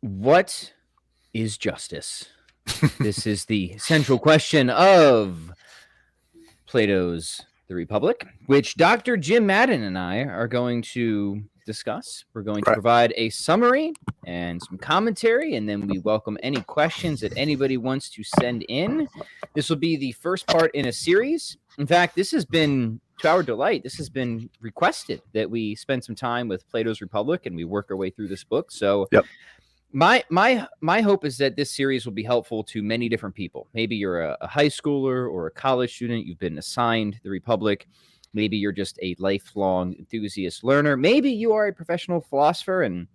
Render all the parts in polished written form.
What is justice? This is the central question of Plato's The Republic, which Dr. Jim Madden and I are going to discuss. We're going to Right. provide a summary and some commentary, and then we welcome any questions that anybody wants to send in. This will be the first part in a series. In fact, this has been, to our delight, this has been requested that we spend some time with Plato's Republic and we work our way through this book. So Yep. my hope is that this series will be helpful to many different people. Maybe you're a high schooler or a college student. You've been assigned the Republic. Maybe you're just a lifelong enthusiast learner. Maybe you are a professional philosopher, and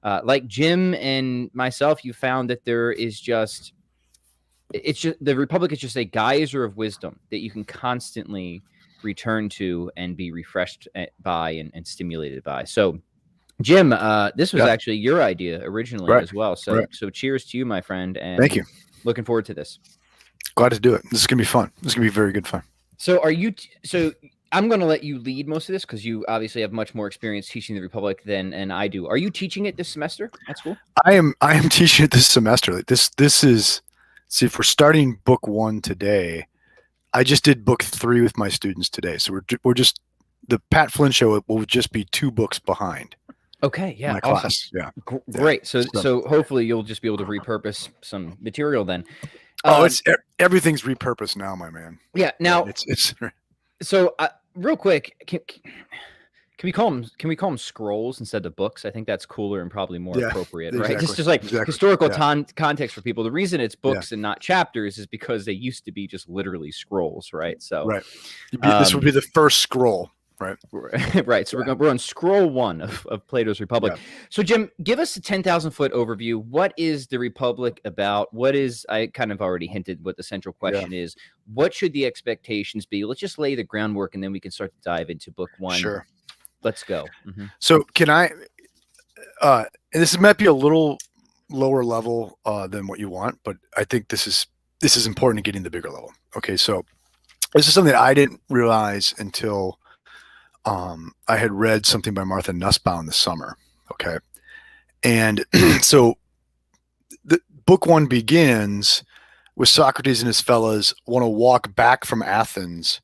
like Jim and myself, you found that the Republic is just a geyser of wisdom that you can constantly return to and be refreshed by and stimulated by. So, Jim, this was actually your idea originally as well. So cheers to you, my friend. And thank you. Looking forward to this. Glad to do it. This is going to be fun. This is going to be very good fun. So I'm going to let you lead most of this because you obviously have much more experience teaching the Republic than I do. Are you teaching it this semester at school? I am teaching it this semester. This is, see, if we're starting book 1 today, I just did book 3 with my students today. So we're just, the Pat Flynn show will just be 2 books behind. Okay, yeah, my awesome. class. Yeah, great. So hopefully you'll just be able to repurpose some material then. It's everything's repurposed now, my man. Yeah. Now it's so real quick, can we call them scrolls instead of books? I think that's cooler and probably more appropriate, right? Exactly, Just like historical context for people. The reason it's books and not chapters is because they used to be just literally scrolls, right? So this would be the first scroll. Right. So we're on scroll 1 of Plato's Republic. Yeah. So Jim, give us a 10,000-foot overview. What is the Republic about? I kind of already hinted what the central question is. What should the expectations be? Let's just lay the groundwork and then we can start to dive into book 1. Sure. Let's go. Mm-hmm. So can I, and this might be a little lower level than what you want, but I think this is important in getting the bigger level. Okay. So this is something that I didn't realize until I had read something by Martha Nussbaum this summer. Okay. And so the book 1 begins with Socrates and his fellows want to walk back from Athens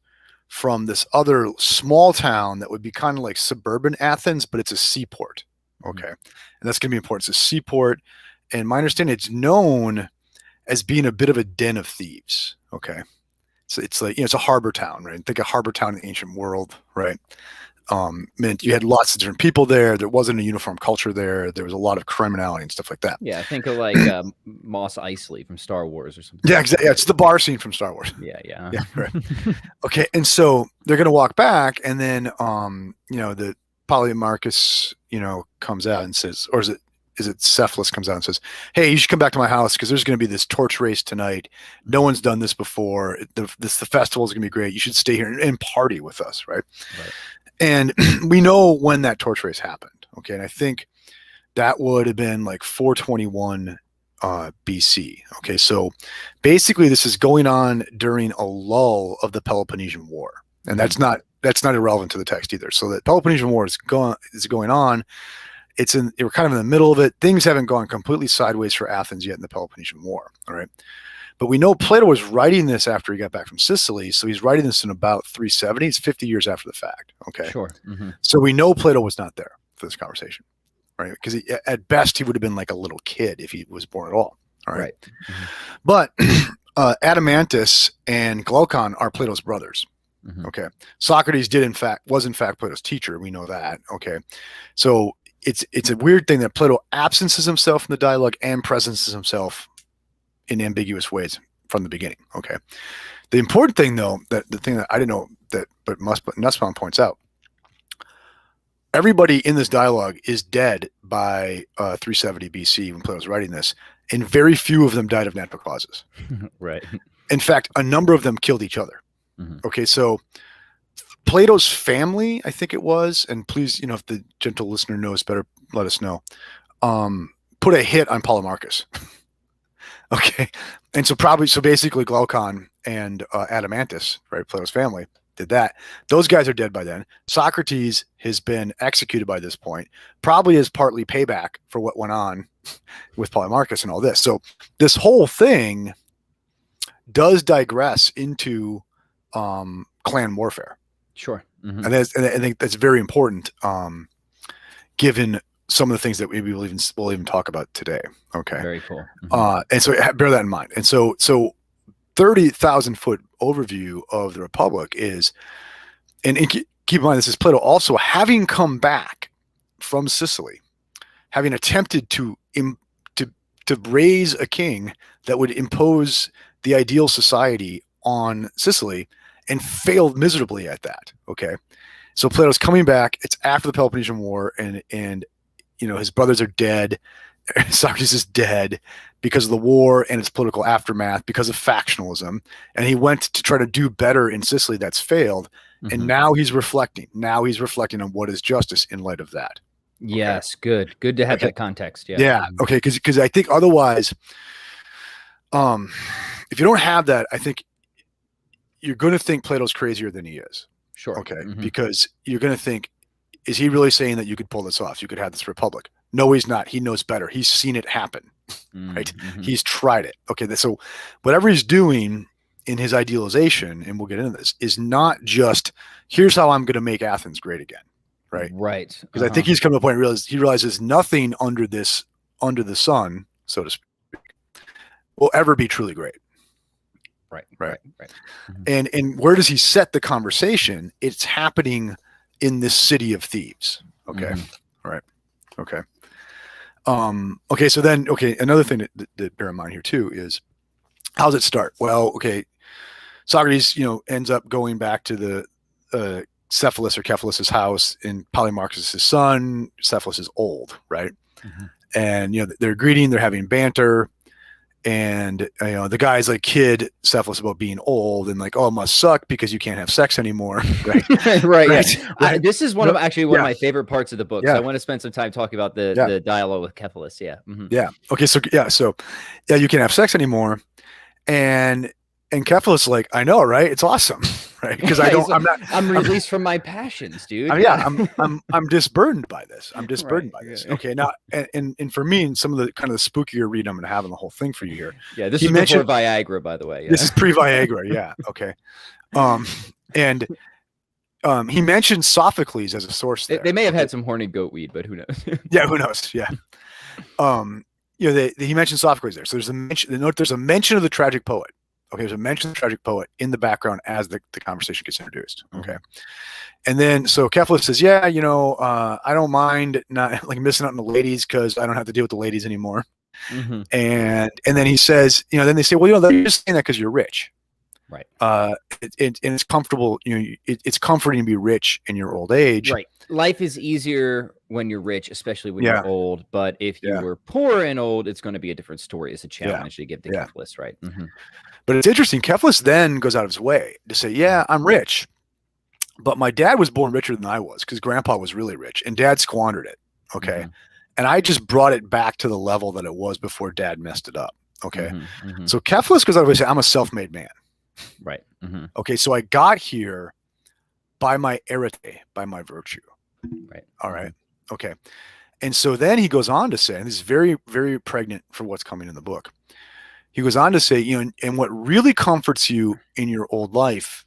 from this other small town that would be kind of like suburban Athens, but it's a seaport. Okay. And that's going to be important. It's a seaport. And my understanding, it's known as being a bit of a den of thieves. Okay. So it's like, it's a harbor town, right? Think of harbor town in the ancient world, right? Meant you had lots of different people there. There wasn't a uniform culture there. There was a lot of criminality and stuff like that. Yeah, think of like Mos Eisley from Star Wars or something. Yeah, exactly. Yeah, it's the bar scene from Star Wars. Yeah. Right. Okay, and so they're going to walk back, and then the Polymarchus, comes out and says, or is it Cephalus comes out and says, hey, you should come back to my house because there's going to be this torch race tonight. No one's done this before. The festival is going to be great. You should stay here and party with us, right? And we know when that torch race happened. Okay, and I think that would have been like 421 BC. Okay, so basically this is going on during a lull of the Peloponnesian War, and that's not irrelevant to the text either. So the Peloponnesian War is going on. We're kind of in the middle of it. Things haven't gone completely sideways for Athens yet in the Peloponnesian War. All right. But we know Plato was writing this after he got back from Sicily. So he's writing this in about 370. It's 50 years after the fact. Okay. Sure. Mm-hmm. So we know Plato was not there for this conversation, right? Because at best, he would have been like a little kid if he was born at all. All right. Mm-hmm. But Adamantus and Glaucon are Plato's brothers. Mm-hmm. Okay. Socrates was in fact Plato's teacher. We know that. Okay. So it's a weird thing that Plato absences himself in the dialogue and presences himself in ambiguous ways from the beginning. Okay. The important thing, though, that the thing that I didn't know but Nussbaum points out, everybody in this dialogue is dead by 370 BC when Plato's writing this, and very few of them died of natural causes. Right. In fact, a number of them killed each other. Mm-hmm. Okay, so Plato's family, I think it was, and please, if the gentle listener knows better, let us know, put a hit on Polymarchus. Okay. And so basically Glaucon and Adamantus, right, Plato's family, did that. Those guys are dead by then. Socrates has been executed by this point, probably as partly payback for what went on with Polemarchus and all this. So this whole thing does digress into clan warfare. Sure. Mm-hmm. And I think that's very important, given some of the things that we'll even talk about today. Okay. Very cool. Mm-hmm. And so bear that in mind. And so 30,000 foot overview of the Republic is, and keep in mind, this is Plato also having come back from Sicily, having attempted to raise a king that would impose the ideal society on Sicily and failed miserably at that. Okay. So Plato's coming back. It's after the Peloponnesian War, and his brothers are dead. Socrates is dead because of the war and its political aftermath, because of factionalism. And he went to try to do better in Sicily. That's failed. Mm-hmm. And now he's reflecting. Now he's reflecting on what is justice in light of that. Yes. Okay. Good to have that context. Yeah. Yeah. Okay. Because I think otherwise, if you don't have that, I think you're going to think Plato's crazier than he is. Sure. Okay. Mm-hmm. Because you're going to think, is he really saying that you could pull this off? You could have this republic. No, he's not. He knows better. He's seen it happen, right? Mm-hmm. He's tried it. Okay. So whatever he's doing in his idealization, and we'll get into this, is not just, here's how I'm going to make Athens great again. Right. Right. Because I think he's come to a point where he realizes nothing under the sun, so to speak, will ever be truly great. Right. Mm-hmm. And where does he set the conversation? It's happening in this city of thieves. Okay. Mm-hmm. Right. Okay. Okay. So then, another thing that bear in mind here too is, how does it start? Well, okay. Socrates, ends up going back to the Cephalus or Cephalus's house, and Polemarchus is his son. Cephalus is old, right? Mm-hmm. And they're greeting, they're having banter, and the guy's like kid Cephalus about being old and like, oh, it must suck because you can't have sex anymore, right? Right. Yeah. This is one of my favorite parts of the book. So I want to spend some time talking about the dialogue with Cephalus. Yeah. Mm-hmm. Yeah. Okay. So you can't have sex anymore, and Cephalus like, I know, right? It's awesome, right? Because I'm released from my passions, dude. I'm disburdened by this. I'm disburdened by this. Okay, now, and for me, and some of the kind of the spookier read I'm going to have on the whole thing for you here. Yeah, this is before Viagra, by the way. Yeah. This is pre-Viagra. Yeah. Okay. And he mentioned Sophocles as a source there. They may have had some horny goat weed, but who knows? Yeah, who knows? Yeah. He mentioned Sophocles there. So there's a mention of the tragic poet. Okay, there's a mention of the tragic poet in the background as the conversation gets introduced. Okay. And then so Cephalus says, I don't mind not like missing out on the ladies because I don't have to deal with the ladies anymore. Mm-hmm. And then he says, then they say, well, they're just saying that because you're rich. Right. And it's comfortable, it's comforting to be rich in your old age. Right. Life is easier when you're rich, especially when you're old. But if you were poor and old, it's going to be a different story. It's a challenge to give to Cephalus, right? Mm-hmm. But it's interesting. Cephalus then goes out of his way to say, I'm rich, but my dad was born richer than I was because grandpa was really rich and dad squandered it. Okay. Mm-hmm. And I just brought it back to the level that it was before dad messed it up. Okay. Mm-hmm. Mm-hmm. So Cephalus goes out of his way to say, I'm a self-made man. Right. Mm-hmm. Okay. So I got here by my arete, by my virtue. Right. All right. Okay. And so then he goes on to say, and this is very, very pregnant for what's coming in the book. He goes on to say, and what really comforts you in your old life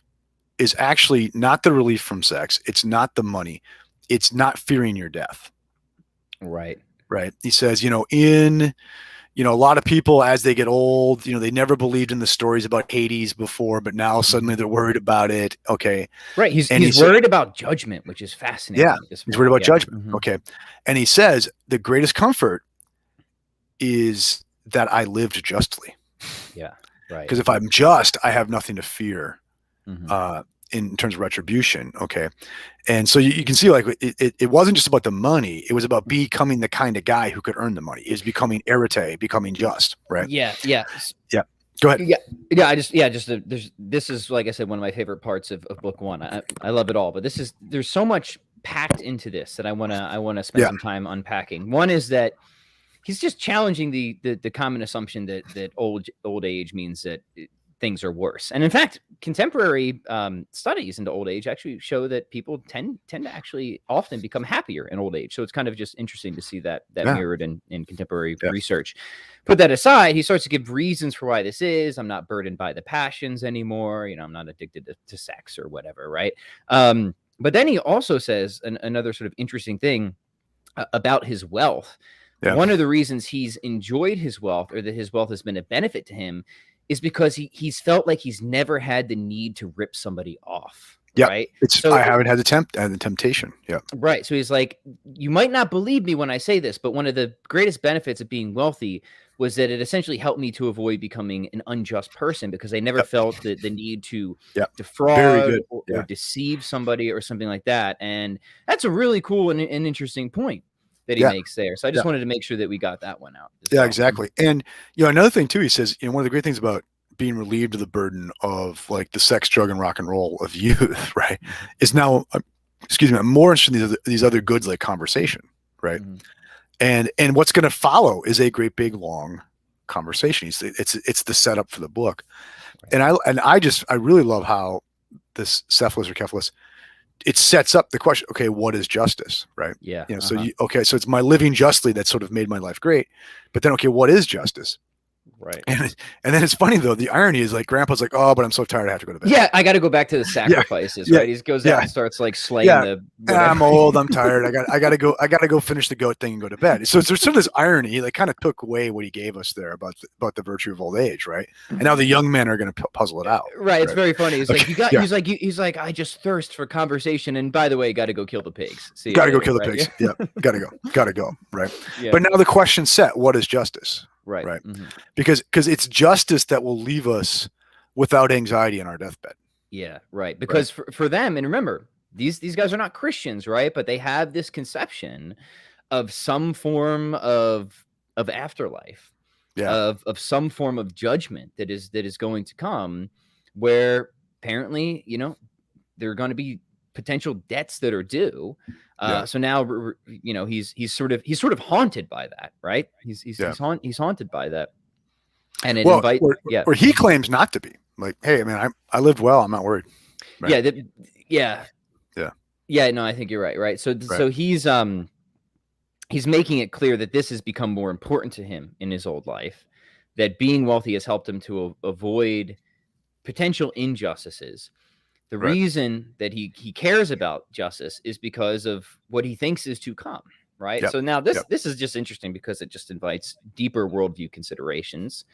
is actually not the relief from sex. It's not the money. It's not fearing your death. Right. Right. He says, a lot of people as they get old, they never believed in the stories about Hades before, but now suddenly they're worried about it. Okay. Right. He's worried about judgment, which is fascinating. Yeah. He's worried about judgment. Mm-hmm. Okay. And he says the greatest comfort is that I lived justly. Yeah. Right. Because if I'm just, I have nothing to fear. Mm-hmm. In terms of retribution. Okay. And so you can see like it wasn't just about the money. It was about becoming the kind of guy who could earn the money. Is becoming arete, becoming just, right? Yeah. Yeah. Yeah. Go ahead. Yeah. This is, like I said, one of my favorite parts of book one. I love it all, but there's so much packed into this that I want to spend some time unpacking. One is that he's just challenging the common assumption that old age means that things are worse. And in fact, contemporary studies into old age actually show that people tend to actually often become happier in old age. So it's kind of just interesting to see that mirrored in contemporary research. Put that aside, he starts to give reasons for why this is. I'm not burdened by the passions anymore. I'm not addicted to sex or whatever, right? But then he also says another sort of interesting thing about his wealth. Yeah. One of the reasons he's enjoyed his wealth, or that his wealth has been a benefit to him, is because he's felt like he's never had the need to rip somebody off. Yeah. Right. I haven't had the temptation. Yeah. Right. So he's like, you might not believe me when I say this, but one of the greatest benefits of being wealthy was that it essentially helped me to avoid becoming an unjust person, because I never felt the need to defraud or deceive somebody or something like that. And that's a really cool and interesting point that he makes there. So I just wanted to make sure that we got that one out. Yeah, exactly. And, another thing too, he says, one of the great things about being relieved of the burden of like the sex, drug, and rock and roll of youth, right, is now, I'm more interested in these other goods like conversation, right? Mm-hmm. And what's going to follow is a great big long conversation. It's the setup for the book. Right. And I really love how this Cephalus or Cephalus, it sets up the question, okay, what is justice, right? Yeah. So so it's my living justly that sort of made my life great. But then, okay, what is justice? Right. And then it's funny though, the irony is like Grandpa's like, oh, but I'm so tired I have to go to bed. Yeah, I got to go back to the sacrifices, right? He goes out and starts like slaying the I'm old, I'm tired. I gotta go finish the goat thing and go to bed. So there's sort of this irony. He like kind of took away what he gave us there about the virtue of old age, right? And now the young men are gonna puzzle it out. Right. It's very funny. It's like he's like, I just thirst for conversation, and by the way, got to go kill the pigs. Gotta go kill the pigs. Yeah, gotta go. Right. Yeah. But now the question's set: what is justice? Right. Mm-hmm. Because it's justice that will leave us without anxiety in our deathbed. Yeah, right. Because for them, and remember, these guys are not Christians, right? But they have this conception of some form of afterlife, of some form of judgment that is going to come, where apparently, there are going to be potential debts that are due. So now, he's sort of haunted by that, right? He's haunted by that, and or he claims not to be. Like, hey, man, I lived well. I'm not worried. Right? Yeah. No, I think you're right. Right. So he's making it clear that this has become more important to him in his old life, that being wealthy has helped him to avoid potential injustices. The reason that he cares about justice is because of what he thinks is to come, right? Yep. So now this is just interesting because it just invites deeper worldview considerations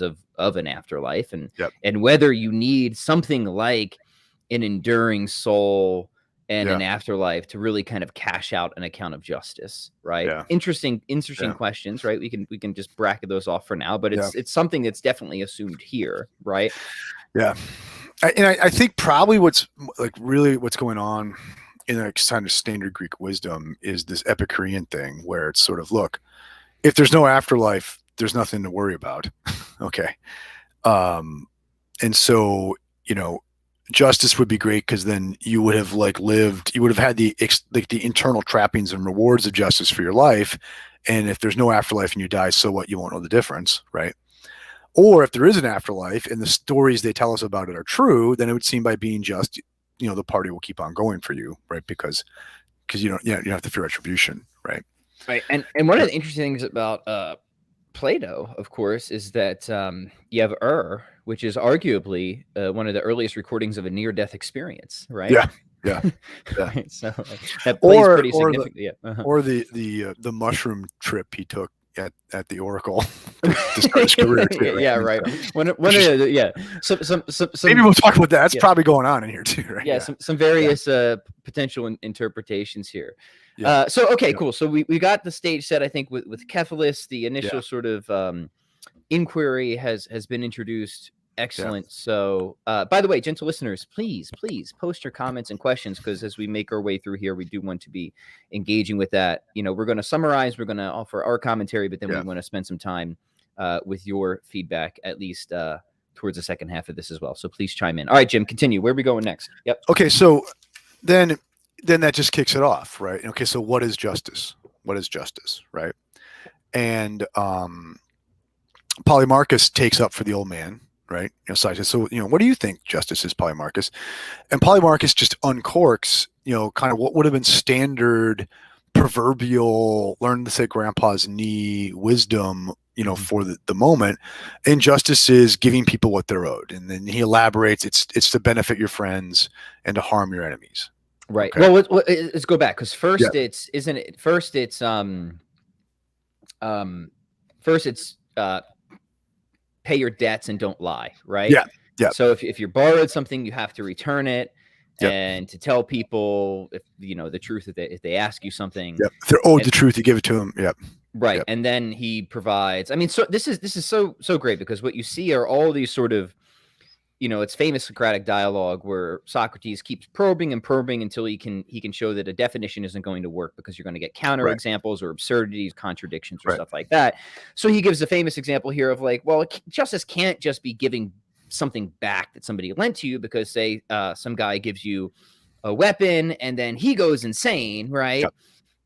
of an afterlife, and whether you need something like an enduring soul and an afterlife to really kind of cash out an account of justice, right? Yeah. Interesting questions, right? We can just bracket those off for now, but it's something that's definitely assumed here, right? Yeah. I think probably what's going on in a kind of standard Greek wisdom is this Epicurean thing where it's sort of, look, if there's no afterlife, there's nothing to worry about. Okay. And so, justice would be great because then you would have you would have had the internal trappings and rewards of justice for your life. And if there's no afterlife and you die, so what? You won't know the difference, right? Or if there is an afterlife and the stories they tell us about it are true, then it would seem by being just, the party will keep on going for you, right? Because you don't have to fear retribution, right? Right. And one of the interesting things about Plato, of course, is that you have which is arguably one of the earliest recordings of a near-death experience, right? Yeah. Right. So that plays pretty significantly. Or the mushroom trip he took at the Oracle to start his career too, right? Yeah, right. Maybe we'll talk about that. That's probably going on in here too, right? Yeah, some various potential interpretations here. Yeah. Cool. So we got the stage set, I think, with Cephalus. The initial sort of inquiry has been introduced. Excellent. Yeah. So, by the way, gentle listeners, please post your comments and questions, because as we make our way through here, we do want to be engaging with that. We're going to summarize, we're going to offer our commentary, but then we want to spend some time with your feedback, at least towards the second half of this as well. So please chime in. All right, Jim, continue. Where are we going next? Yep. Okay, so then that just kicks it off, right? Okay, so what is justice? What is justice, right? And Polemarchus takes up for the old man. right? Scientists. So, what do you think justice is, Polemarchus? And Polemarchus just uncorks, kind of what would have been standard proverbial learn to sit grandpa's knee wisdom, for the moment. And justice is giving people what they're owed. And then he elaborates, it's to benefit your friends and to harm your enemies. Right. Okay. Well, let's go back, because first it's pay your debts and don't lie, right? Yeah. Yeah. So if you borrowed something, you have to return it. Yep. And to tell people if the truth, if they ask you something. Yep. If they're owed the truth, you give it to them. Yep. Right. Yep. And then he provides, so this is so great, because what you see are all these sort of, it's famous Socratic dialogue where Socrates keeps probing and probing until he can show that a definition isn't going to work, because you're going to get counter examples or absurdities, contradictions, or stuff like that. So he gives a famous example here of like, well, justice can't just be giving something back that somebody lent to you, because say some guy gives you a weapon and then he goes insane, right? Yep.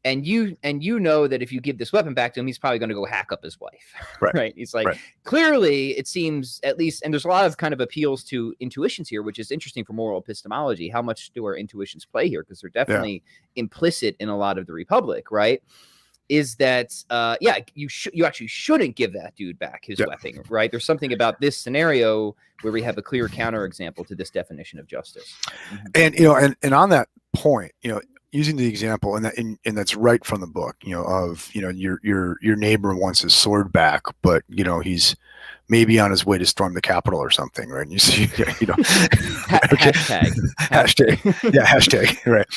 And you know that if you give this weapon back to him, he's probably going to go hack up his wife, right? He's like, clearly it seems, at least, and there's a lot of kind of appeals to intuitions here, which is interesting for moral epistemology. How much do our intuitions play here? Because they're definitely implicit in a lot of the Republic, right? Is that you actually shouldn't give that dude back his weapon, right? There's something about this scenario where we have a clear counterexample to this definition of justice. And and on that point, using the example, and that's right from the book, of your neighbor wants his sword back, but he's maybe on his way to storm the Capitol or something, right? And you see, hashtag, right?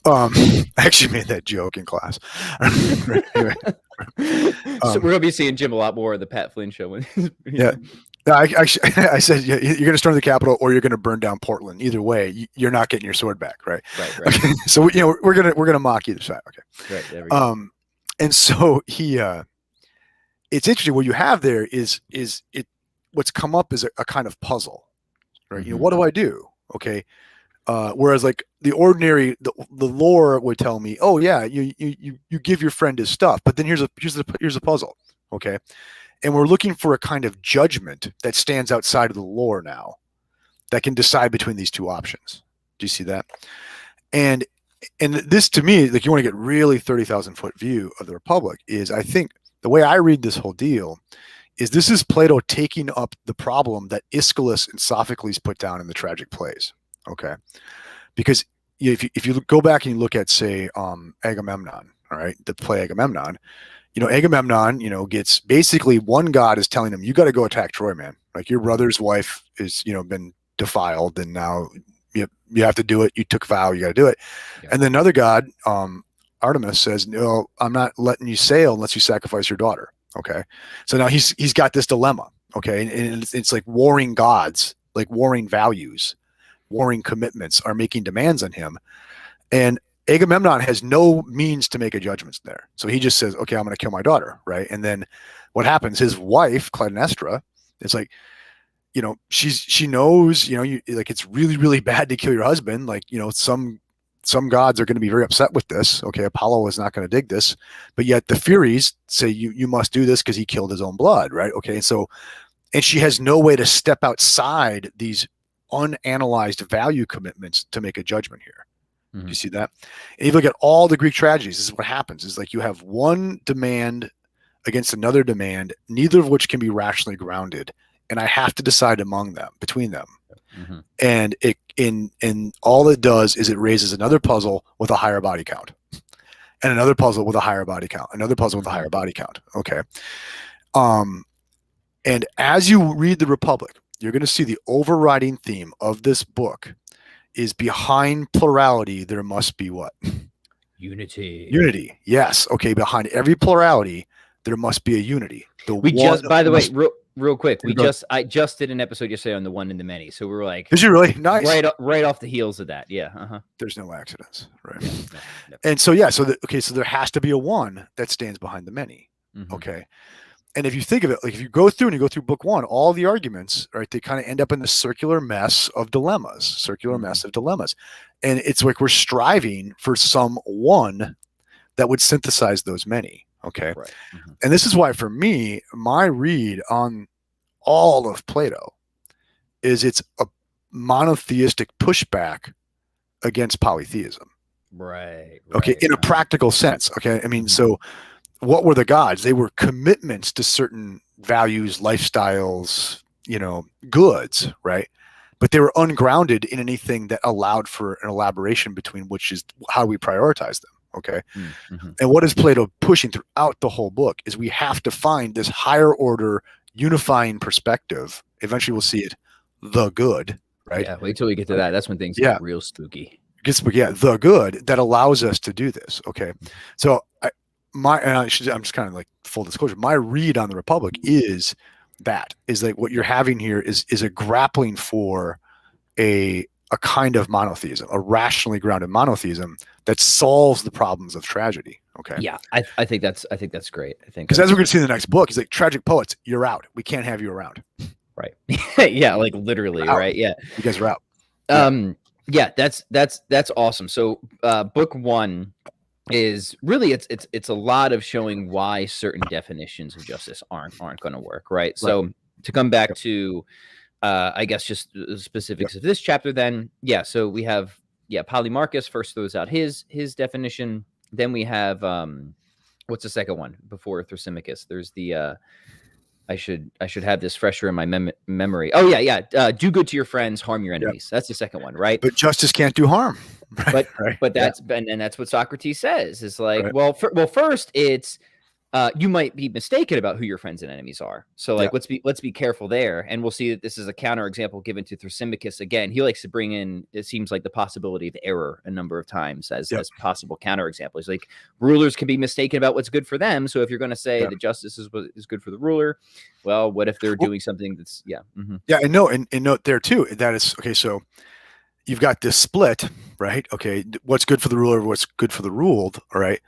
I actually made that joke in class. So we're gonna be seeing Jim a lot more of the Pat Flynn show. No, I said you're going to storm the Capitol or you're going to burn down Portland. Either way, you're not getting your sword back, right? Right. Okay. So we're gonna mock either side. Okay. Right. There we go. And so it's interesting. What you have there is what's come up is a kind of puzzle, right? Mm-hmm. What do I do? Okay. Whereas like the ordinary, the lore would tell me, oh yeah, you give your friend his stuff, but then here's a puzzle. Okay. And we're looking for a kind of judgment that stands outside of the lore now that can decide between these two options. Do you see that? And this, to me, like, you want to get really 30,000 foot view of the Republic, is, I think the way I read this whole deal is this is Plato taking up the problem that Aeschylus and Sophocles put down in the tragic plays. Okay. Because if you go back and you look at, say, Agamemnon, all right, the play Agamemnon, Agamemnon, gets basically, one god is telling him, you got to go attack Troy, man. Like, your brother's wife is, been defiled, and now you have to do it. You took a vow, you got to do it. Yeah. And then another god, Artemis, says, no, I'm not letting you sail unless you sacrifice your daughter. Okay. So now he's got this dilemma. Okay. And it's like warring gods, like warring values, warring commitments are making demands on him. And Agamemnon has no means to make a judgment there. So he just says, okay, I'm going to kill my daughter. Right. And then what happens? His wife, Clytemnestra, is like, she knows, like, it's really, really bad to kill your husband. Like, some gods are going to be very upset with this. Okay. Apollo is not going to dig this, but yet the Furies say you must do this because he killed his own blood. Right. Okay. And she has no way to step outside these unanalyzed value commitments to make a judgment here. Mm-hmm. Do you see that? And if you look at all the Greek tragedies, this is what happens. Is like you have one demand against another demand, neither of which can be rationally grounded. And I have to decide between them. Mm-hmm. And in all it does is it raises another puzzle with a higher body count, and another puzzle with a higher body count, another puzzle with a higher body count. Okay. And as you read the Republic, you're going to see the overriding theme of this book is behind plurality, there must be what? Unity. Yes. Okay. Behind every plurality, there must be a unity. By the way, real quick, I just did an episode yesterday on the one and the many. So we were like, did you really? Nice. Right off the heels of that. Yeah. Uh-huh. There's no accidents. Right. No. And so, yeah. So there has to be a one that stands behind the many. Mm-hmm. Okay. And if you think of it, like, if you go through book one, all the arguments, right, they kind of end up in the circular mess of dilemmas. And it's like we're striving for some one that would synthesize those many. Okay. Right. Mm-hmm. And this is why, for me, my read on all of Plato is it's a monotheistic pushback against polytheism. Right. Okay, in a practical sense. Okay, I mean, so what were the gods? They were commitments to certain values, lifestyles, goods, right? But they were ungrounded in anything that allowed for an elaboration between which is how we prioritize them. Okay. Mm-hmm. And what is Plato pushing throughout the whole book is we have to find this higher order unifying perspective. Eventually we'll see it, the good, right? Yeah, wait till we get to that. That's when things get real spooky. The good that allows us to do this. Okay. So I'm just kind of like full disclosure. My read on the Republic is like what you're having here is a grappling for a kind of monotheism, a rationally grounded monotheism that solves the problems of tragedy. Okay. Yeah, I think that's great. I think because as we're going to see in the next book, he's like, tragic poets, you're out. We can't have you around. Right. Yeah, like literally. Right. Yeah. You guys are out. Yeah, that's awesome. So book 1 is really it's a lot of showing why certain definitions of justice aren't going to work, right? So to come back to I guess just the specifics of this chapter then. Yeah, so we have Polymarchus first throws out his definition. Then we have what's the second one before Thrasymachus? There's the I should have this fresher in my memory. Oh yeah. Do good to your friends, harm your enemies. That's the second one, right? But justice can't do harm. Right? But that's and that's what Socrates says. It's like, well, first it's you might be mistaken about who your friends and enemies are. So like let's be careful there. And we'll see that this is a counterexample given to Thrasymachus again. He likes to bring in, it seems like, the possibility of error a number of times as possible counterexamples. Like rulers can be mistaken about what's good for them. So if you're going to say that justice is what is good for the ruler, well, what if they're doing something that's and note there too that is okay. So you've got this split, right? Okay, what's good for the ruler, what's good for the ruled, all right?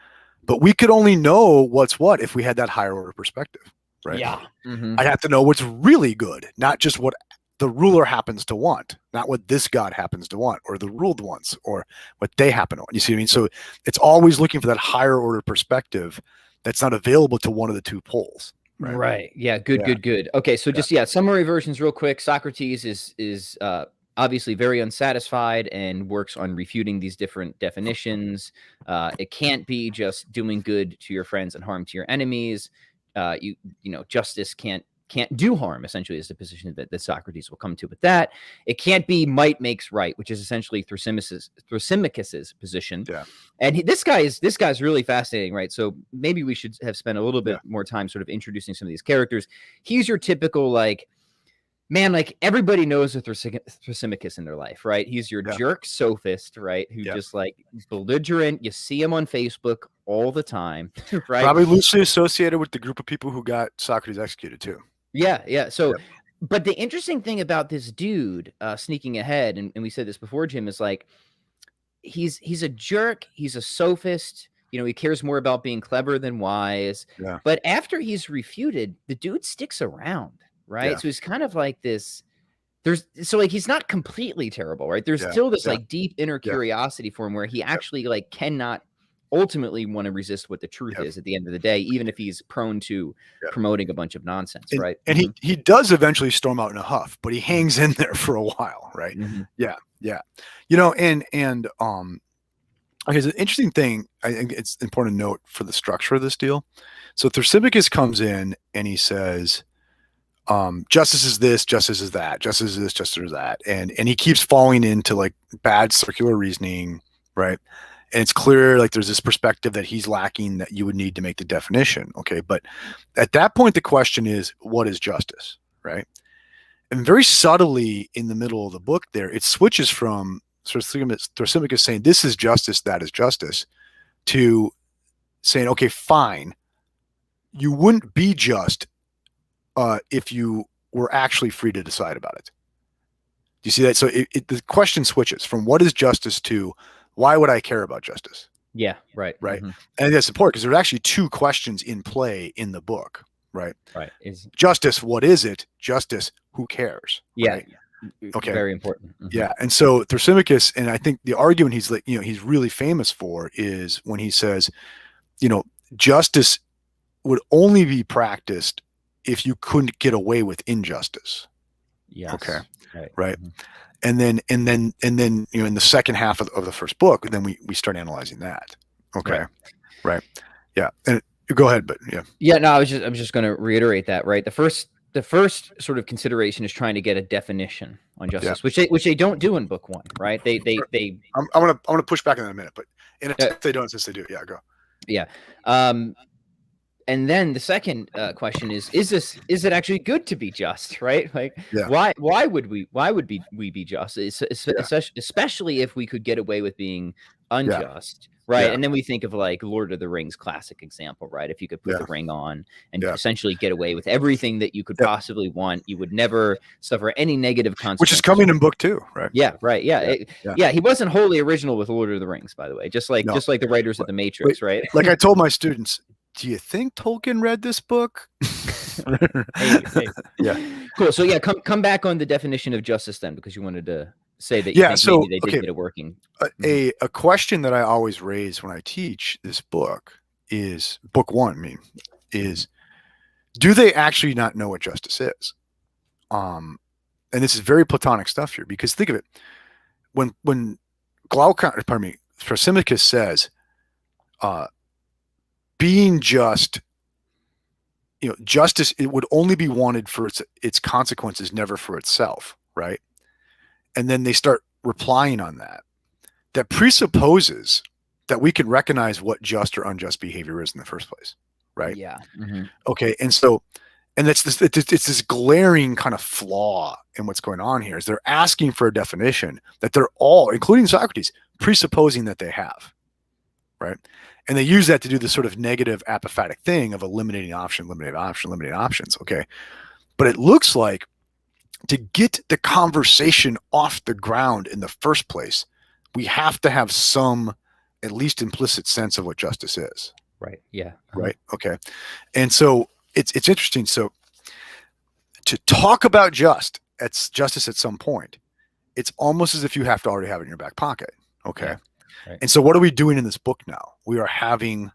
But we could only know what's what if we had that higher order perspective, right? Yeah. I'd have to know what's really good, not just what the ruler happens to want, not what this god happens to want, or the ruled wants, or what they happen to want. You see what I mean? So it's always looking for that higher order perspective that's not available to one of the two poles. Right. Yeah. Good. Okay. So just summary versions real quick. Socrates is obviously very unsatisfied and works on refuting these different definitions. It can't be just doing good to your friends and harm to your enemies. Justice can't do harm, essentially, is the position that Socrates will come to with that. It can't be might makes right, which is essentially Thrasymachus's position. Yeah. And this guy's really fascinating, right? So maybe we should have spent a little bit more time sort of introducing some of these characters. He's your typical, like, man, like everybody knows a Thrasymachus in their life, right? He's your jerk sophist, right? Who just like belligerent. You see him on Facebook all the time, right? Probably loosely associated with the group of people who got Socrates executed too. Yeah. So, but the interesting thing about this dude sneaking ahead, and we said this before, Jim, is like he's a jerk. He's a sophist. He cares more about being clever than wise. Yeah. But after he's refuted, the dude sticks around. Right. Yeah. So he's kind of like this. He's not completely terrible, right? There's still this like deep inner curiosity for him where he actually like cannot ultimately want to resist what the truth is at the end of the day, even if he's prone to promoting a bunch of nonsense. Right. And he does eventually storm out in a huff, but he hangs in there for a while. Right. Mm-hmm. Yeah. Okay, so the interesting thing, I think it's important to note for the structure of this deal. So Thrasymachus comes in and he says, justice is this, justice is that, justice is this, justice is that. And he keeps falling into like bad circular reasoning, right? And it's clear like there's this perspective that he's lacking that you would need to make the definition. Okay. But at that point, the question is, what is justice? Right. And very subtly in the middle of the book there, it switches from Thrasymachus saying this is justice, that is justice, to saying, okay, fine. You wouldn't be just if you were actually free to decide about it. Do you see that? So the question switches from what is justice to why would I care about justice? Yeah, right. Mm-hmm. And that's important because there's actually two questions in play in the book, right? Right. Justice, what is it? Justice, who cares? Yeah. Right? Okay. Very important. Mm-hmm. Yeah. And so Thrasymachus, and I think the argument he's really famous for is when he says, justice would only be practiced if you couldn't get away with injustice. Yes. Okay. Right. Right. Mhm. And then, in the second half of the first book, then we start analyzing that. Okay. Right. Right. Yeah. And go ahead, but yeah. Yeah, no, I'm just going to reiterate that, right? The first sort of consideration is trying to get a definition on Yeah. justice, which they don't do in book 1, right? They I'm gonna push back in a minute, but in a uh, sense they don't, since they do. Yeah, go. yeah. Um and then the second question is it actually good to be just, right? Like Yeah. why would we be just? Yeah. Especially if we could get away with being Yeah. unjust, right? Yeah. And then we think of like Lord of the Rings classic example, right? If you could put Yeah. the ring on and Yeah. essentially get away with everything that you could Yep. possibly want, you would never suffer any negative consequences. Which is coming in book 2, right? Yeah, right. Yeah. Yeah. He wasn't wholly original with Lord of the Rings, by the way. Just like No. the writers of the Matrix, right? Like I told my students, do you think Tolkien read this book? Hey. Yeah. Cool. So yeah, come back on the definition of justice then, because you wanted to say that you Yeah, think so, maybe they did okay. get it working. A question that I always raise when I teach this book is book 1, is do they actually not know what justice is? And this is very Platonic stuff here, because think of it. When Thrasymachus says, being just, justice, it would only be wanted for its consequences, never for itself, right? And then they start replying on that. That presupposes that we can recognize what just or unjust behavior is in the first place, right? Yeah. Okay, and it's this glaring kind of flaw in what's going on here, is they're asking for a definition that they're all, including Socrates, presupposing that they have, right? And they use that to do this sort of negative apophatic thing of eliminating options, okay? But it looks like to get the conversation off the ground in the first place, we have to have some at least implicit sense of what justice is. Right. Yeah. Right. Okay. And so it's interesting. So to talk about justice at some point, it's almost as if you have to already have it in your back pocket. Okay. Yeah. Right. And so what are we doing in this book now? We are having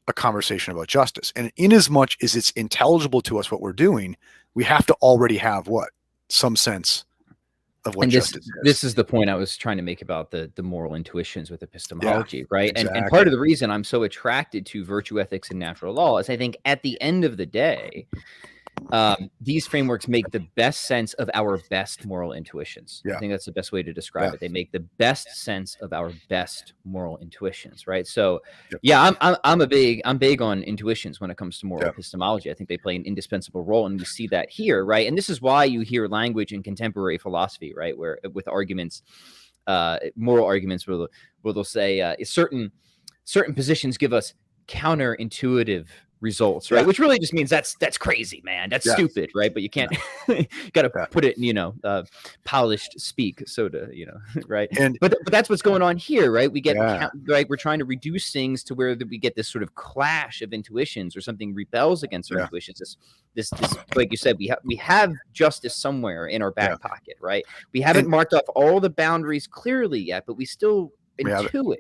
a conversation about justice. And in as much as it's intelligible to us what we're doing, we have to already have some sense of what justice is. This is the point I was trying to make about the moral intuitions with epistemology, right? Exactly. And part of the reason I'm so attracted to virtue ethics and natural law is I think at the end of the day, these frameworks make the best sense of our best moral intuitions. Yeah. I think that's the best way to describe it. They make the best sense of our best moral intuitions, right? So, I'm big on intuitions when it comes to moral epistemology. I think they play an indispensable role, and we see that here, right? And this is why you hear language in contemporary philosophy, right, where with arguments, moral arguments, where they'll say certain positions give us counterintuitive results, right? Which really just means that's crazy, man. That's stupid, right? But you can't, got to put it in, polished speak, so to, right? But that's what's going on here, right? We get, right? We're trying to reduce things to where we get this sort of clash of intuitions, or something rebels against our intuitions. This, like you said, we have justice somewhere in our back pocket, right? We haven't marked off all the boundaries clearly yet, but we still intuit.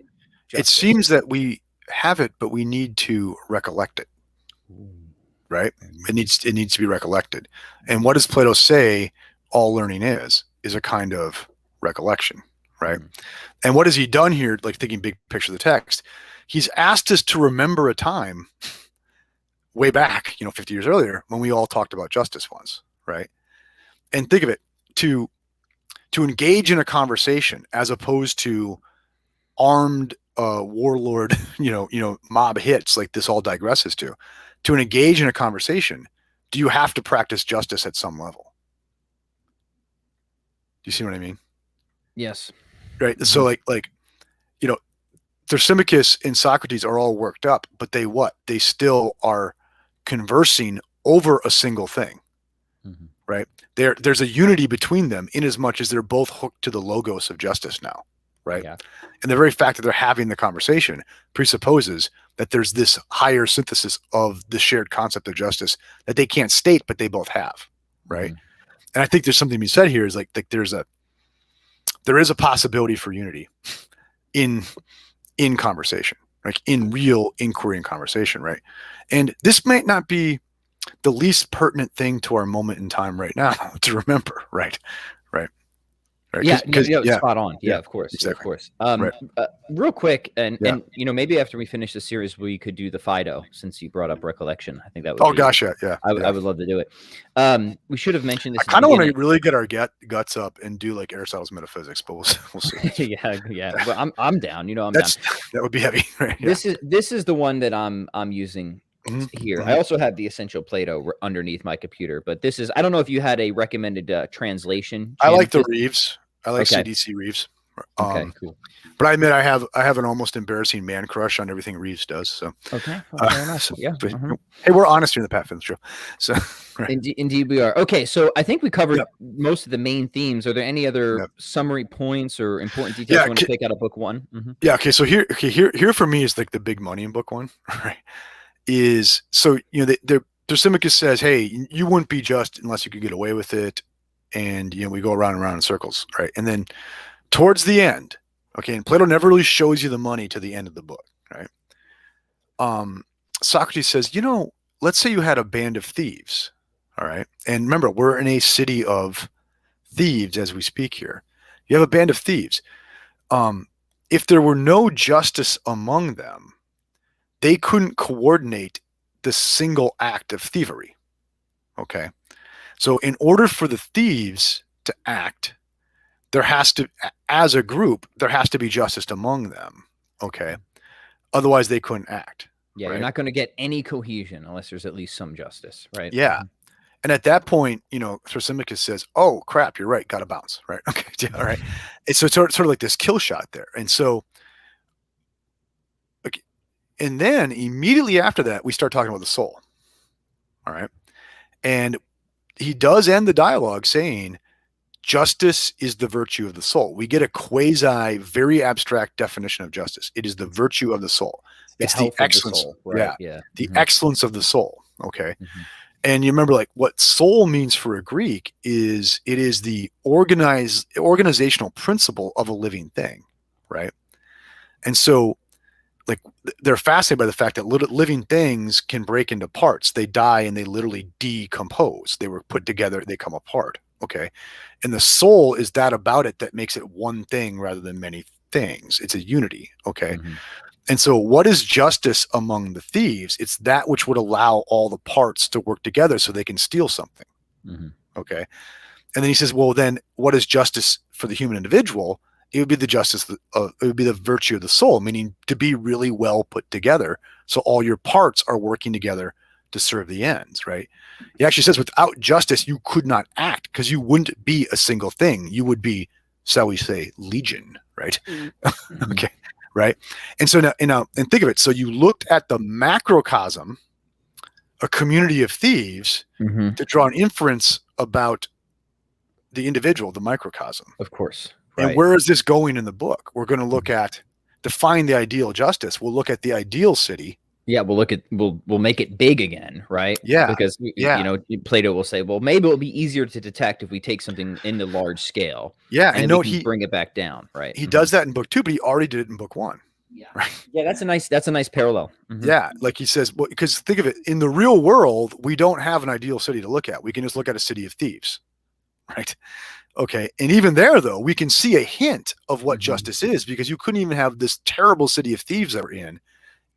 It seems that we have it, but we need to recollect it. Right? It needs to be recollected. And what does Plato say all learning is a kind of recollection, right? And what has he done here, like thinking big picture of the text? He's asked us to remember a time way back, 50 years earlier, when we all talked about justice once, right? And think of it, to engage in a conversation as opposed to armed warlord, mob hits like this all digresses to engage in a conversation, do you have to practice justice at some level? Do you see what I mean? Yes. Right. So like, Thrasymachus and Socrates are all worked up, but they still are conversing over a single thing, right? There's a unity between them in as much as they're both hooked to the logos of justice now, right? Yeah. And the very fact that they're having the conversation presupposes that there's this higher synthesis of the shared concept of justice that they can't state, but they both have, right? And I think there's something to be said here is like there is a possibility for unity in conversation, like in real inquiry and conversation, right? And this might not be the least pertinent thing to our moment in time right now to remember. Right. Right. Right. Yeah, no, Because yeah, spot on. yeah, Yeah, of course. Yeah, of exactly. course. Right. Real quick, and Yeah. and maybe after we finish the series, we could do the Fido, since you brought up recollection. I think that would Oh be. gosh, yeah. I would love to do it. We should have mentioned I this at the kind of want to beginning. really get our guts up and do like Aristotle's metaphysics, but we'll see. Yeah. Well, I'm down. I'm down. That would be heavy. Right? Yeah. This is the one that I'm using here. I also have the Essential Plato underneath my computer, but this is, I don't know if you had a recommended translation. I Jim, like the Reeves. I like Okay. CDC Reeves. Okay, cool. But I admit I have an almost embarrassing man crush on everything Reeves does. So Okay, well, fair enough. Yeah. but, hey, we're honest here in the Pat Finns show. So right. Indeed we are. Okay, so I think we covered most of the main themes. Are there any other summary points or important details you want to pick out of book one? Yeah. Okay. So here for me is like the big money in book one, right? Is so Thrasymachus says, hey, you wouldn't be just unless you could get away with it, and we go around and around in circles, right? And then towards the end, okay, and Plato never really shows you the money to the end of the book, right? Socrates says, let's say you had a band of thieves, all right? And remember, we're in a city of thieves as we speak here. You have a band of thieves. If there were no justice among them, they couldn't coordinate the single act of thievery, okay? So in order for the thieves to act, there has to, as a group, there has to be justice among them, okay? Otherwise, they couldn't act. Yeah, right? You're not going to get any cohesion unless there's at least some justice, right? Yeah. And at that point, Thrasymachus says, oh, crap, you're right, got to bounce, right? Okay, yeah, all right. And so it's sort of like this kill shot there. And so, okay, and then immediately after that, we start talking about the soul, all right? And he does end the dialogue saying, justice is the virtue of the soul. We get a quasi, very abstract definition of justice. It is the virtue of the soul. It's the excellence. The soul, right? Yeah. The excellence of the soul. Okay. And you remember, like, what soul means for a Greek is it is the organizational principle of a living thing, right? And so, like, they're fascinated by the fact that living things can break into parts. They die and they literally decompose. They were put together, they come apart. Okay. And the soul is that about it that makes it one thing rather than many things. It's a unity. Okay. And so what is justice among the thieves? It's that which would allow all the parts to work together so they can steal something. Okay. And then he says, well, then what is justice for the human individual? It would be the justice it would be the virtue of the soul, meaning to be really well put together. So all your parts are working together to serve the ends, right? He actually says without justice, you could not act because you wouldn't be a single thing. You would be, shall we say, legion, right? Okay, right? And so now, and think of it. So you looked at the macrocosm, a community of thieves, to draw an inference about the individual, the microcosm. Of course. Right. And where is this going in the book? We're going to look at, define the ideal justice. We'll look at the ideal city. Yeah, we'll make it big again, right? Yeah. Because Plato will say, well, maybe it'll be easier to detect if we take something into large scale. Yeah, and no, he bring it back down, right? He does that in book 2, but he already did it in book 1. Yeah. Right. Yeah, that's a nice parallel. Yeah, like he says, well, because think of it, in the real world, we don't have an ideal city to look at. We can just look at a city of thieves, right? Okay, and even there, though, we can see a hint of what justice is, because you couldn't even have this terrible city of thieves that we're in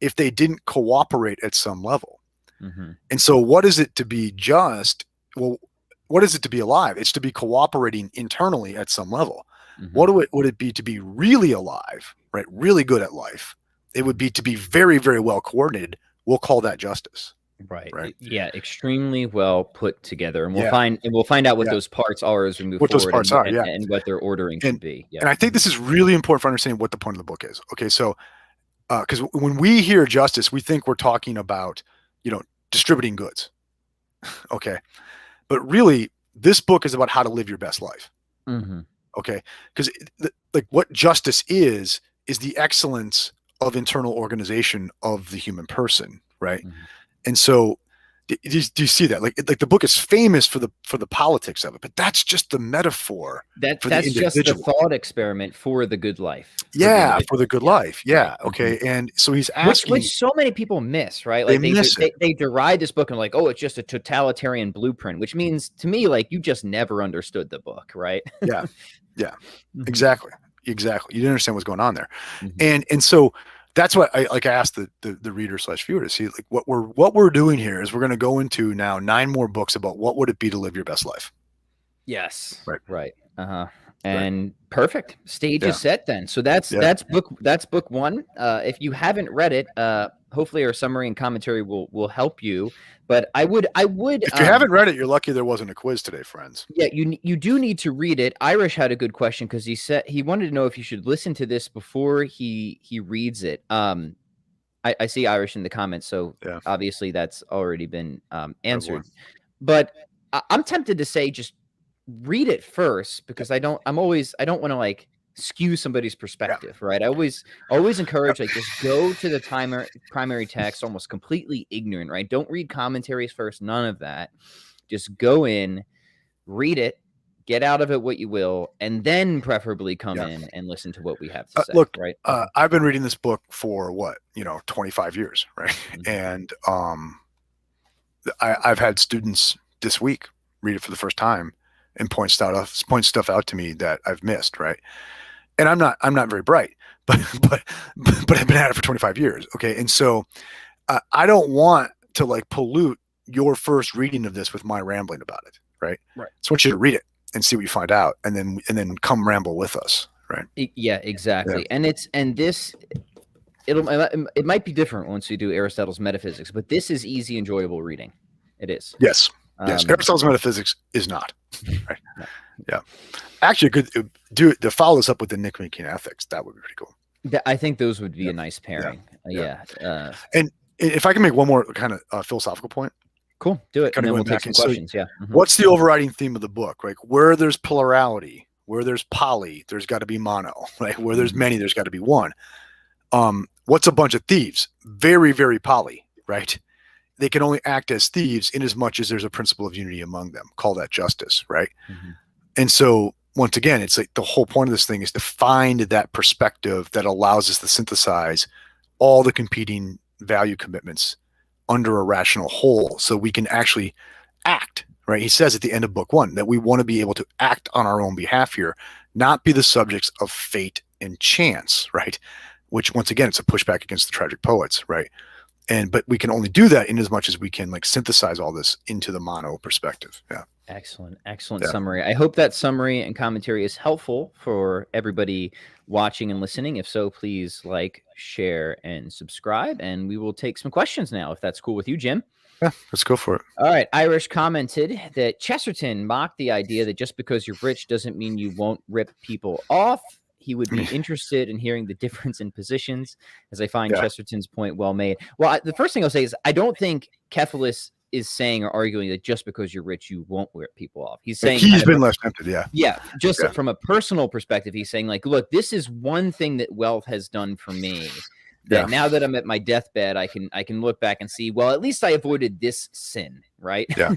if they didn't cooperate at some level. And so what is it to be just? Well, what is it to be alive? It's to be cooperating internally at some level. What would it be to be really alive, right? Really good at life? It would be to be very, very well coordinated. We'll call that justice. Right. Yeah, extremely well put together, and we'll find out what those parts are as we move forward. What those parts are, and what their ordering should be. Yeah. And I think this is really important for understanding what the point of the book is. Okay, so because when we hear justice, we think we're talking about distributing goods. Okay, but really, this book is about how to live your best life. Okay, because like what justice is the excellence of internal organization of the human person, right? And so Do you see that? Like the book is famous for the politics of it, but that's just the metaphor for the That's just the individual. thought experiment for the good life. Yeah, for the good life. Yeah. Right. Okay. And so he's Which asking. so many people miss, right? They Like miss it. they deride this book and like, oh, it's just a totalitarian blueprint, which means to me, like, you just never understood the book, right? Yeah. Yeah. Mhm. Exactly. You didn't understand what's going on there. Mhm. And so that's what I asked the reader / viewer to see, like, what we're doing here is we're going to go into now 9 more books about what would it be to live your best life. Yes. Right. Right. And perfect. Stage Yeah. is set then. So that's book 1. If you haven't read it, hopefully our summary and commentary will help you. But I would If you haven't read it, you're lucky there wasn't a quiz today, friends. Yeah, you do need to read it. Irish had a good question because he said he wanted to know if you should listen to this before he reads it. I see Irish in the comments, so Yeah. obviously that's already been answered. But I'm tempted to say just read it first because I don't want to like skew somebody's perspective, right? I always encourage like just go to the primary text almost completely ignorant, right? Don't read commentaries first, none of that. Just go in, read it, get out of it what you will, and then preferably come in and listen to what we have to say. Look, right? I've been reading this book for 25 years, right? Mhm. And I've had students this week read it for the first time and point stuff out to me that I've missed, right? And I'm not very bright, but I've been at it for 25 years, okay? And so I don't want to like pollute your first reading of this with my rambling about it, right? Right. So I want you to read it and see what you find out, and then come ramble with us, right? Yeah, exactly. Yeah. It might be different once we do Aristotle's Metaphysics, but this is easy, enjoyable reading. It is. Yes. Aristotle's Metaphysics is not. Right. No. Yeah. Actually, to follow this up with the Nicomachean Ethics, that would be pretty cool. I think those would be a nice pairing. Yeah. And if I can make one more kind of philosophical point. Cool. Do it. And then we'll take some questions. Yeah. Mm-hmm. What's the overriding theme of the book? Like where there's plurality, where there's poly, there's got to be mono, right? Where there's many, there's got to be one. What's a bunch of thieves? Very, very poly, right? They can only act as thieves in as much as there's a principle of unity among them. Call that justice, right? Mm-hmm. And so once again, it's like the whole point of this thing is to find that perspective that allows us to synthesize all the competing value commitments under a rational whole so we can actually act, right? He says at the end of book 1 that we want to be able to act on our own behalf here, not be the subjects of fate and chance, right? Which once again, it's a pushback against the tragic poets, right? But we can only do that in as much as we can like synthesize all this into the mono perspective. Yeah. Excellent summary. I hope that summary and commentary is helpful for everybody watching and listening. If so, please like, share, and subscribe. And we will take some questions now, if that's cool with you, Jim. Yeah, let's go for it. All right. Irish commented that Chesterton mocked the idea that just because you're rich doesn't mean you won't rip people off. He would be interested in hearing the difference in positions, as I find Chesterton's point well made. Well, the first thing I'll say is I don't think Cephalus is saying or arguing that just because you're rich, you won't rip people off. He's saying he's been less tempted. Yeah. Yeah. Just from a personal perspective, he's saying like, look, this is one thing that wealth has done for me. That now that I'm at my deathbed, I can look back and see, well, at least I avoided this sin, right? Yeah.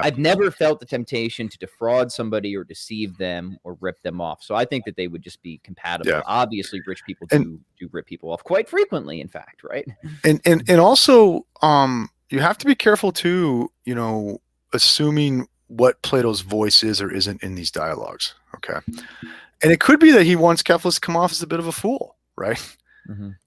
I've never felt the temptation to defraud somebody or deceive them or rip them off. So I think that they would just be compatible. Yeah. Obviously, rich people do rip people off quite frequently, in fact, right? And also, you have to be careful too, assuming what Plato's voice is or isn't in these dialogues. Okay. And it could be that he wants Cephalus to come off as a bit of a fool, right?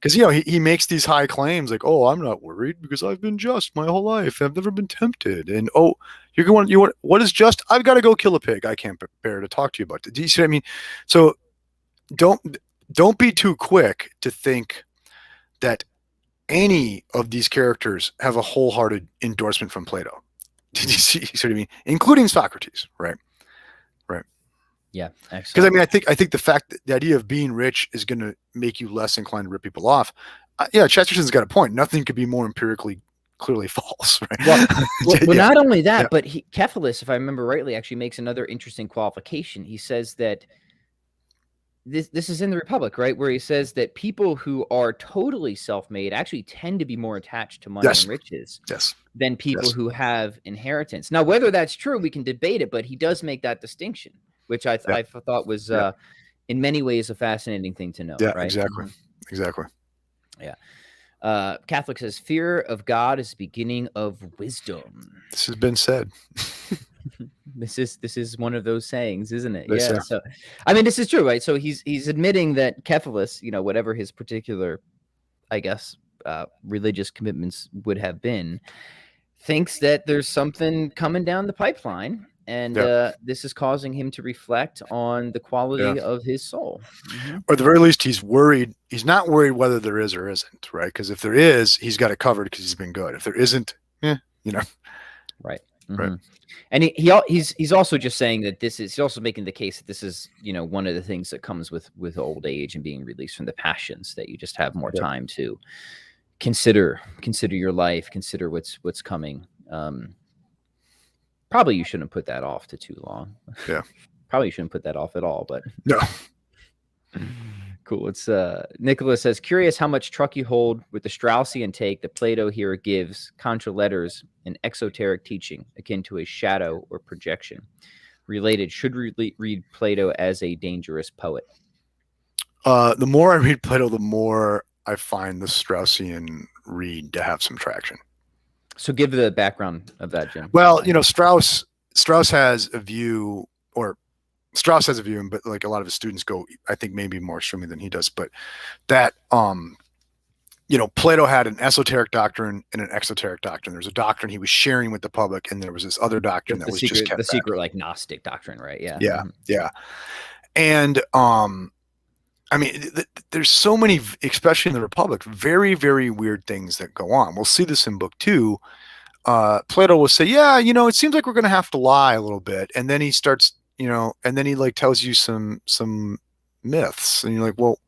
Because he makes these high claims like, oh, I'm not worried because I've been just my whole life. I've never been tempted. And you want what is just? I've got to go kill a pig. I can't bear to talk to you about it. Do you see what I mean? So don't be too quick to think that any of these characters have a wholehearted endorsement from Plato. Did you see what I mean? Including Socrates, right? Yeah, excellent. Because I think the idea of being rich is going to make you less inclined to rip people off. Chesterton's got a point. Nothing could be more empirically clearly false, right? Well, not only that, but Cephalus, if I remember rightly, actually makes another interesting qualification. He says that this is in the Republic, right? Where he says that people who are totally self-made actually tend to be more attached to money Yes. and riches Yes. than people Yes. who have inheritance. Now, whether that's true, we can debate it, but he does make that distinction, which I thought was in many ways a fascinating thing to know. Yeah, Right? exactly. Mm-hmm. Exactly. Yeah. Catholic says fear of God is the beginning of wisdom. This has been said. This is one of those sayings, isn't it? Yes, Yeah. yeah. So, I mean, this is true, right? So he's admitting that Cephalus, whatever his particular, I guess, religious commitments would have been, thinks that there's something coming down the pipeline, and this is causing him to reflect on the quality of his soul. Mm-hmm. Or at the very least, he's worried. He's not worried whether there is or isn't, right? Because if there is, he's got it covered because he's been good. If there isn't, Right. Mm-hmm. Right. And he's also just saying that he's also making the case that this is, one of the things that comes with old age and being released from the passions, that you just have more time to consider your life, consider what's coming. Probably you shouldn't put that off to too long. Yeah. Probably you shouldn't put that off at all, but no. Cool. It's Nicholas says, curious how much truck you hold with the Straussian take that Plato here gives contra letters an exoteric teaching akin to a shadow or projection. Related, should read Plato as a dangerous poet. The more I read Plato, the more I find the Straussian read to have some traction. So give the background of that, Jim. Well, Strauss has a view, but like a lot of his students go, I think maybe more extremely than he does, but that, Plato had an esoteric doctrine and an exoteric doctrine. There's a doctrine he was sharing with the public, and there was this other doctrine that was just kept the back. secret, like Gnostic doctrine, right? Yeah. Yeah. Mm-hmm. Yeah. And, I mean, there's so many, especially in the Republic, very, very weird things that go on. We'll see this in book 2. Plato will say, yeah, it seems like we're going to have to lie a little bit. And then he starts, and then he like tells you some myths, and you're like, well,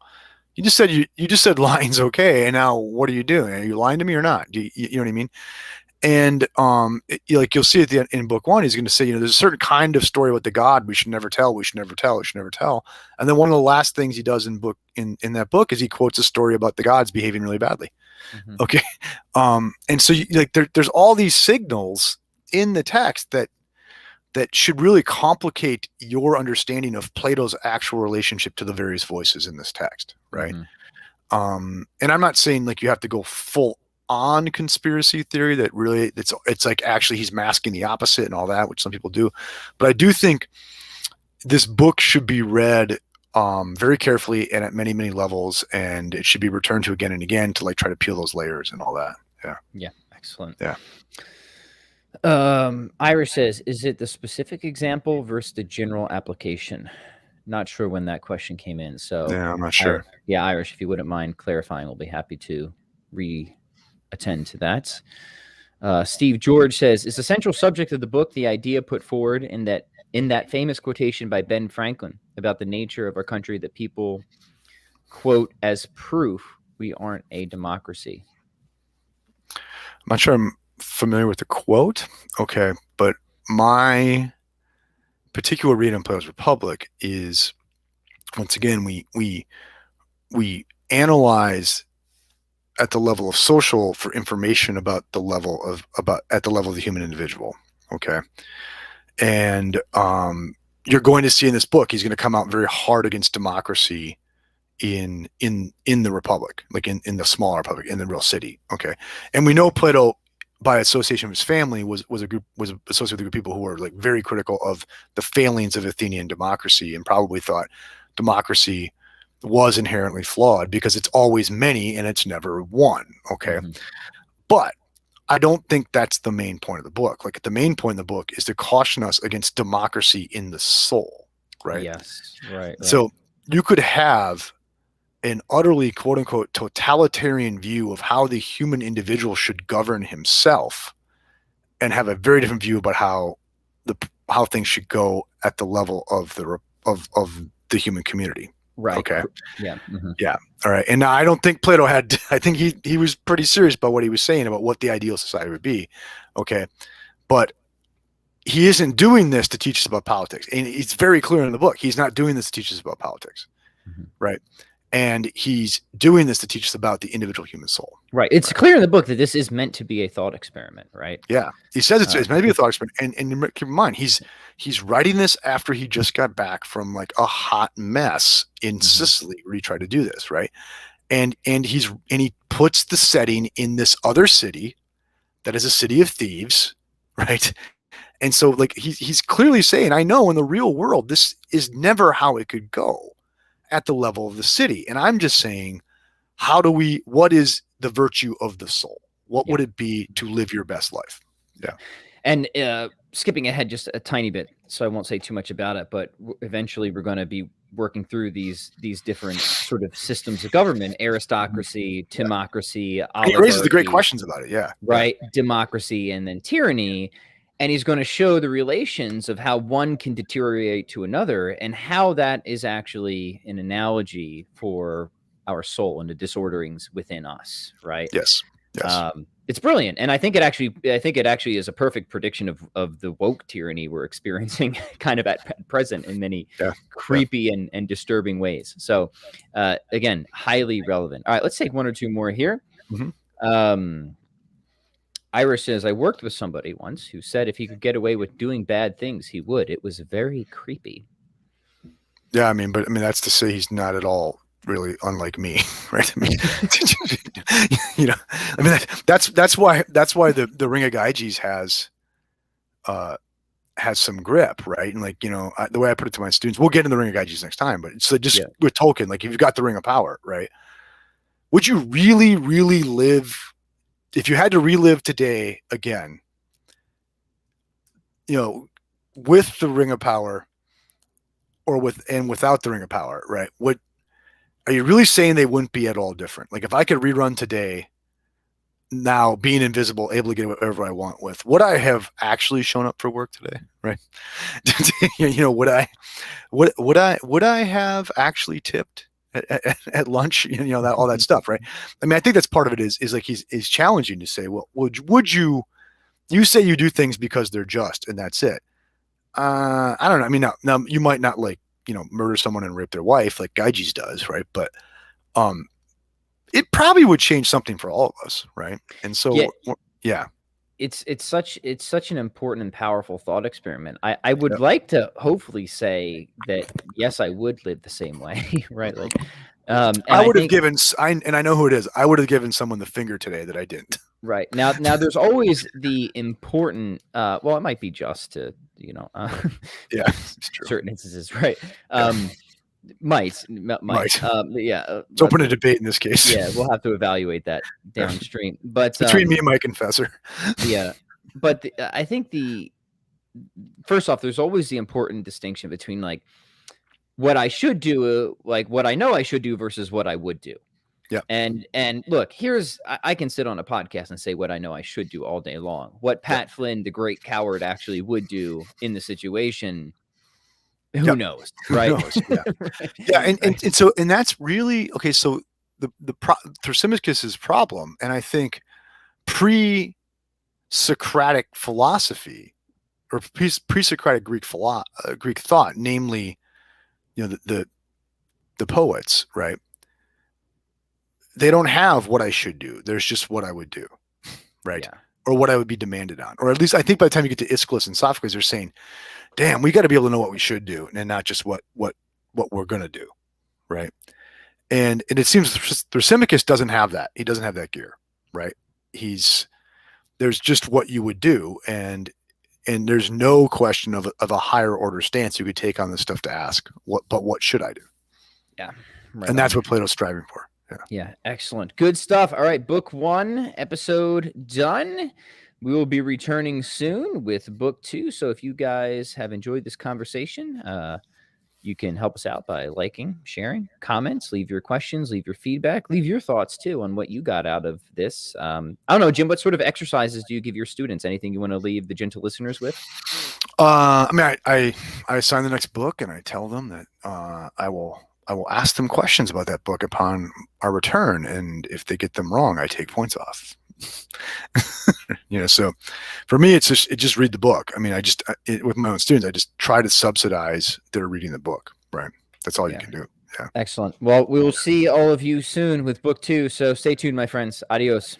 you just said lying's okay, and now what are you doing? Are you lying to me or not? You know what I mean? And you'll see at the end in book 1, he's going to say, there's a certain kind of story with the God we should never tell. And then one of the last things he does in that book is he quotes a story about the gods behaving really badly. Mm-hmm. Okay. And so there's all these signals in the text that should really complicate your understanding of Plato's actual relationship to the various voices in this text. Right. Mm-hmm. And I'm not saying like you have to go full on conspiracy theory, that really it's like actually he's masking the opposite and all that, which some people do. But I do think this book should be read very carefully and at many, many levels, and it should be returned to again and again to like try to peel those layers and all that. Yeah. Yeah. Excellent. Yeah. Irish says, is it the specific example versus the general application? Not sure when that question came in. So yeah, I'm not sure. Irish, if you wouldn't mind clarifying, we'll be happy to attend to that. Steve George says, is the central subject of the book the idea put forward in that famous quotation by Ben Franklin about the nature of our country that people quote as proof we aren't a democracy? I'm not sure I'm familiar with the quote. Okay. But my particular read on Plato's Republic is, once again, we analyze at the level of social for information about at the level of the human individual. Okay. And you're going to see in this book, he's going to come out very hard against democracy in the Republic, like in the smaller Republic, in the real city. Okay. And we know Plato, by association with his family, was associated with a group of people who were like very critical of the failings of Athenian democracy, and probably thought democracy was inherently flawed because it's always many and it's never one. Okay. Mm-hmm. But I don't think that's the main point of the book. Like the main point of the book is to caution us against democracy in the soul. Right. Yes. Right. So you could have an utterly quote unquote totalitarian view of how the human individual should govern himself, and have a very different view about how things should go at the level of the human community. Right. Okay. Yeah. Mm-hmm. Yeah. All right. And now I don't think Plato had, I think he was pretty serious about what he was saying about what the ideal society would be. Okay. But he isn't doing this to teach us about politics. And it's very clear in the book. He's not doing this to teach us about politics. Mhm. right? And he's doing this to teach us about the individual human soul. Right. It's clear in the book that this is meant to be a thought experiment, right? Yeah, he says it's meant to be a thought experiment, and keep in mind he's writing this after he just got back from like a hot mess in Sicily where he tried to do this, right? And he puts the setting in this other city that is a city of thieves, right? And so like he's clearly saying, I know in the real world this is never how it could go at the level of the city, and I'm just saying, what is the virtue of the soul? What would it be to live your best life? Yeah. And skipping ahead just a tiny bit, so I won't say too much about it, but eventually we're going to be working through these different sort of systems of government: aristocracy, timocracy, oligarchy. He raises the great questions about it. Yeah. Right. Yeah. Democracy and then tyranny. And he's going to show the relations of how one can deteriorate to another and how that is actually an analogy for our soul and the disorderings within us. Right. Yes. Yes. It's brilliant, and I think it actually is a perfect prediction of the woke tyranny we're experiencing, kind of at present in many creepy and disturbing ways. So, again, highly relevant. All right, let's take one or two more here. Irish says, I worked with somebody once who said if he could get away with doing bad things, he would. It was very creepy. Yeah, I mean, that's to say he's not at all really unlike me, right? I mean, that's why the Ring of Gyges has some grip, right? And like, the way I put it to my students, we'll get into the Ring of Gyges next time, but it's just with Tolkien, like if you've got the Ring of Power, right? Would you really, really live, if you had to relive today again, with the Ring of Power or without the Ring of Power, right? Are you really saying they wouldn't be at all different? Like if I could rerun today, now being invisible, able to get whatever I want with, would I have actually shown up for work today? Right? Would I have actually tipped at lunch? All that stuff, right? I mean, I think that's part of it is like he's challenging to say, well, would you say you do things because they're just and that's it? I don't know. I mean, now you might not like, murder someone and rape their wife like Gyges does, right? But it probably would change something for all of us, right? And so it's such an important and powerful thought experiment. I would like to hopefully say that yes, I would live the same way, right? Like I would have given, and I know who it is, I would have given someone the finger today that I didn't. Right. Now there's always the important well, it might be just to it's true. Certain instances, right? Might. It's open to debate in this case. Yeah, we'll have to evaluate that downstream. But between me and my confessor. Yeah, but I think first off, there's always the important distinction between like what I should do, like what I know I should do versus what I would do. Yeah. And look, I can sit on a podcast and say what I know I should do all day long. What Pat Flynn, the great coward, actually would do in the situation, who knows, right? Who knows? Yeah. And that's really okay. So Thrasymachus's problem, and I think pre-Socratic philosophy or pre-Socratic Greek thought, namely, the poets, right? They don't have what I should do. There's just what I would do, right? Yeah. Or what I would be demanded on. Or at least I think by the time you get to Aeschylus and Sophocles, they're saying, damn, we got to be able to know what we should do and not just what we're going to do, right? And it seems Thrasymachus doesn't have that. He doesn't have that gear, right? There's just what you would do, and there's no question of a higher order stance you could take on this stuff to ask, what should I do? Yeah. Right. And that's what Plato's striving for. Yeah, excellent. Good stuff. All right, book 1 episode done. We will be returning soon with book 2. So if you guys have enjoyed this conversation, you can help us out by liking, sharing, comments, leave your questions, leave your feedback, leave your thoughts too on what you got out of this. I don't know, Jim, what sort of exercises do you give your students? Anything you want to leave the gentle listeners with? I mean, I assign the next book and I tell them that I will ask them questions about that book upon our return, and if they get them wrong, I take points off. So for me, it's just read the book. I mean, with my own students, I just try to subsidize their reading the book. Right? That's all you can do. Excellent. Well, we will see all of you soon with book 2. So stay tuned, my friends. Adios.